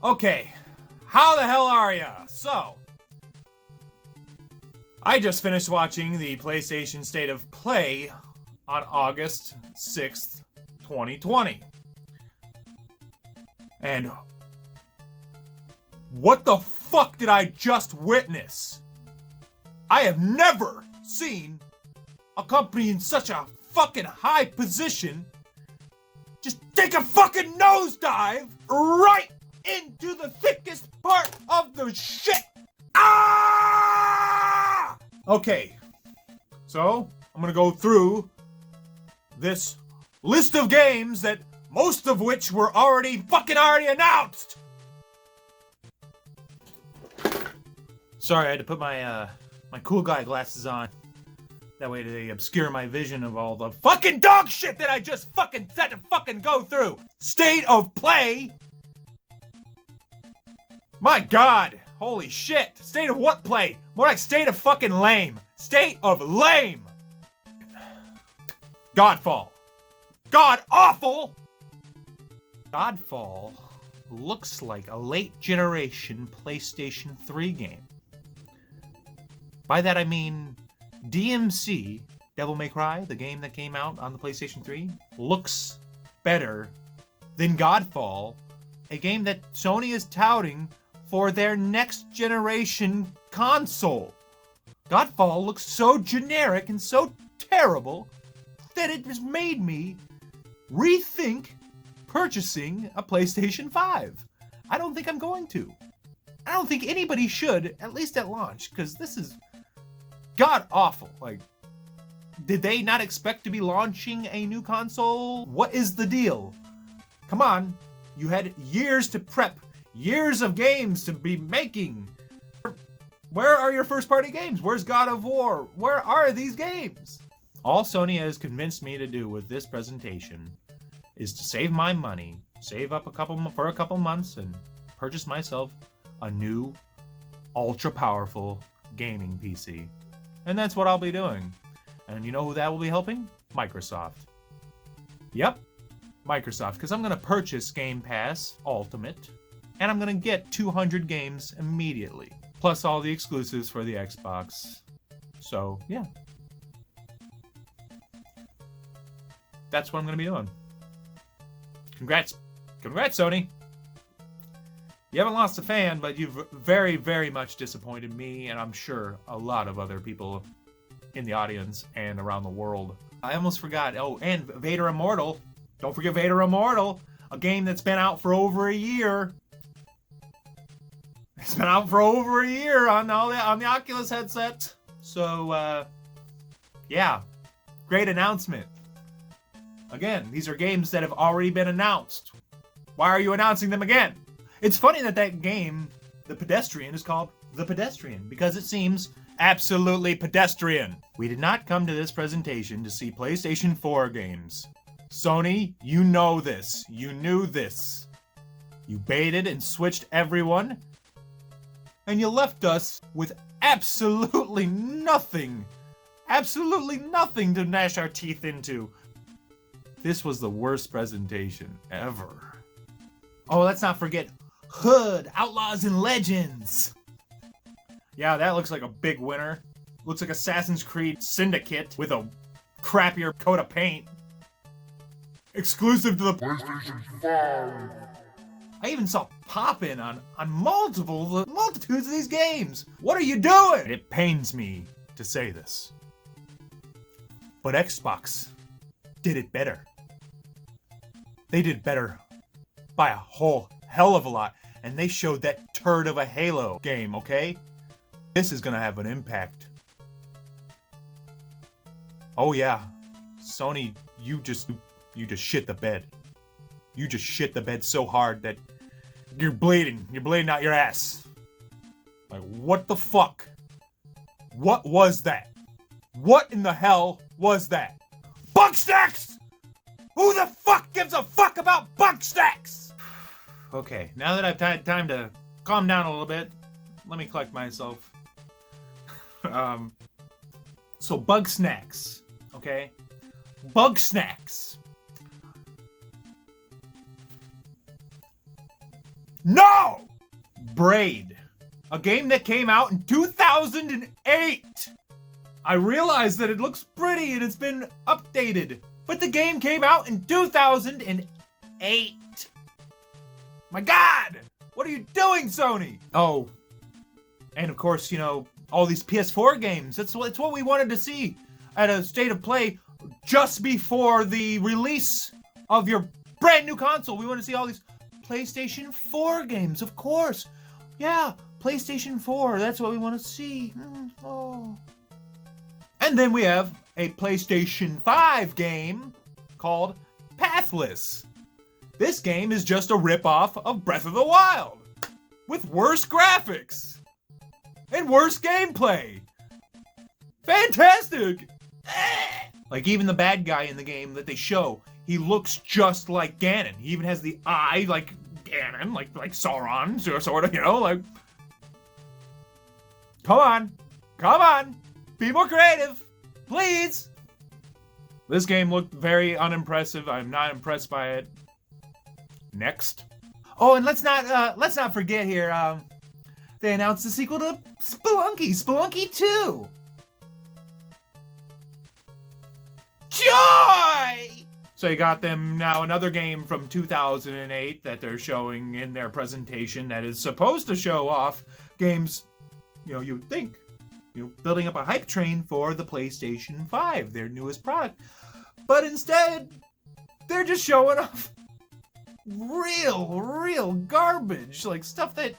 Okay, how the hell are ya? So, I just finished watching the PlayStation State of Play on August 6th, 2020. And what the fuck did I just witness? I have never seen a company in such a fucking high position just take a fucking nosedive right into the thickest part of the shit. Ah! Okay, so I'm gonna go through this list of games that most of which were already announced. Sorry, I had to put my my cool guy glasses on. That way they obscure my vision of all the fucking dog shit that I just fucking had to fucking go through. State of Play? My god, holy shit. State of what play? More like state of fucking lame. State of lame. Godfall. God awful. Godfall looks like a late generation PlayStation 3 game. By that I mean DMC, Devil May Cry, the game that came out on the PlayStation 3, looks better than Godfall, a game that Sony is touting for their next generation console. Godfall looks so generic and so terrible that it has made me rethink purchasing a PlayStation 5. I don't think I'm going to. I don't think anybody should, at least at launch, because this is god awful. Like, did they not expect to be launching a new console? What is the deal? Come on, you had years to prep, years of games to be making. Where are your first party games? Where's God of War? Where are these games? All Sony has convinced me to do with this presentation is to save my money, save up for a couple months, and purchase myself a new, ultra powerful gaming PC. And that's what I'll be doing. And you know who that will be helping? Microsoft. Yep, Microsoft, because I'm going to purchase Game Pass Ultimate, and I'm going to get 200 games immediately, plus all the exclusives for the Xbox. So, yeah. That's what I'm going to be doing. Congrats, Sony. You haven't lost a fan, but you've very, very much disappointed me, and I'm sure a lot of other people in the audience and around the world. I almost forgot. Oh, and Vader Immortal. Don't forget Vader Immortal, a game that's been out for over a year. It's been out for over a year on the Oculus headset. So, yeah, great announcement. Again, these are games that have already been announced. Why are you announcing them again? It's funny that game, The Pedestrian, is called The Pedestrian, because it seems absolutely pedestrian. We did not come to this presentation to see PlayStation 4 games. Sony, you know this. You knew this. You baited and switched everyone, and you left us with absolutely nothing to gnash our teeth into. This was the worst presentation ever. Oh, let's not forget Hood, Outlaws and Legends. Yeah, that looks like a big winner. Looks like Assassin's Creed Syndicate with a crappier coat of paint. Exclusive to the PlayStation 5. I even saw pop-in on multitudes of these games. What are you doing? It pains me to say this, but Xbox did it better. They did better by a whole hell of a lot. And they showed that turd of a Halo game, okay? This is gonna have an impact. Oh yeah, Sony, you just shit the bed. You just shit the bed so hard that you're bleeding. You're bleeding out your ass. Like, what the fuck? What was that? What in the hell was that? Bugsnax! Who the fuck gives a fuck about Bugsnax? Okay, now that I've had time to calm down a little bit, let me collect myself. So Bugsnax, okay? Bugsnax. No! Braid. A game that came out in 2008. I realize that it looks pretty and it's been updated, but the game came out in 2008. My God! What are you doing, Sony? Oh, and of course, all these PS4 games. It's what we wanted to see at a State of Play just before the release of your brand new console. We want to see all these PlayStation 4 games, of course. Yeah, PlayStation 4, that's what we want to see. Oh. And then we have a PlayStation 5 game called Pathless. This game is just a rip-off of Breath of the Wild, with worse graphics and worse gameplay. Fantastic! Like, even the bad guy in the game that they show, he looks just like Ganon. He even has the eye like Ganon, like Sauron, sort of, like... Come on! Be more creative! Please! This game looked very unimpressive. I'm not impressed by it. Next. Oh, and let's not forget here, they announced the sequel to Spelunky 2. Joy! So you got them now another game from 2008 that they're showing in their presentation that is supposed to show off games, you would think, building up a hype train for the PlayStation 5, their newest product. But instead, they're just showing off real garbage, like stuff that,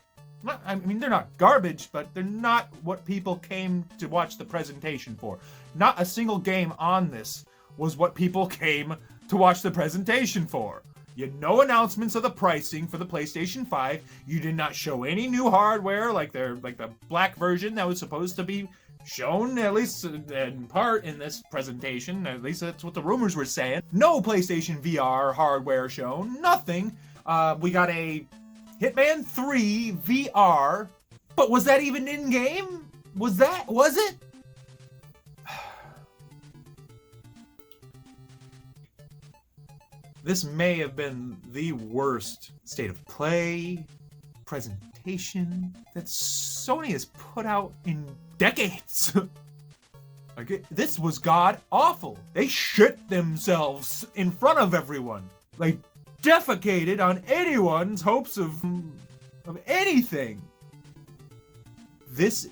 they're not garbage, but they're not what people came to watch the presentation for. Not a single game on this was what people came to watch the presentation for. You had no announcements of the pricing for the PlayStation 5. You did not show any new hardware, like the black version that was supposed to be shown, at least in part, in this presentation. At least that's what the rumors were saying. No PlayStation VR hardware shown. Nothing. We got a Hitman 3 VR. But was that even in-game? Was it? This may have been the worst State of Play presentation that Sony has put out in decades. This was god-awful. They shit themselves in front of everyone. They defecated on anyone's hopes of anything. This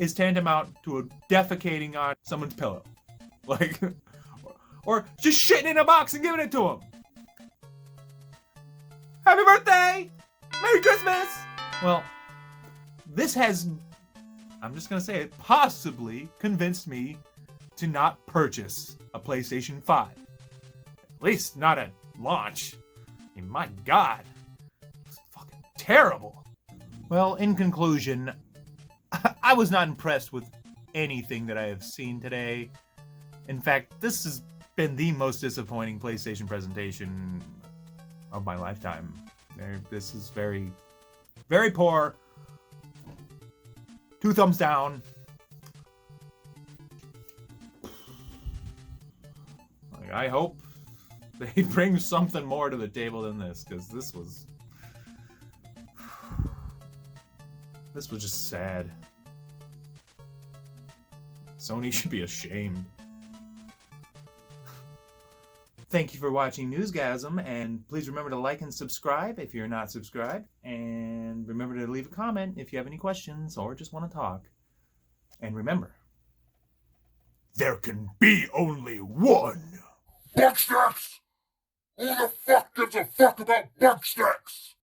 is tantamount to a defecating on someone's pillow. Or just shitting in a box and giving it to them. Happy birthday! Merry Christmas! Well, this has, I'm just gonna say it, possibly convinced me to not purchase a PlayStation 5. At least not at launch. My God. It's fucking terrible. Well, in conclusion, I was not impressed with anything that I have seen today. In fact, this has been the most disappointing PlayStation presentation of my lifetime. This is very, very poor. 2 thumbs down. I hope they bring something more to the table than this, because this was just sad. Sony should be ashamed. Thank you for watching Newsgasm, and please remember to like and subscribe if you're not subscribed, and remember to leave a comment if you have any questions or just want to talk. And remember, there can be only one Bugstacks! Who the fuck gives a fuck about Bugstacks?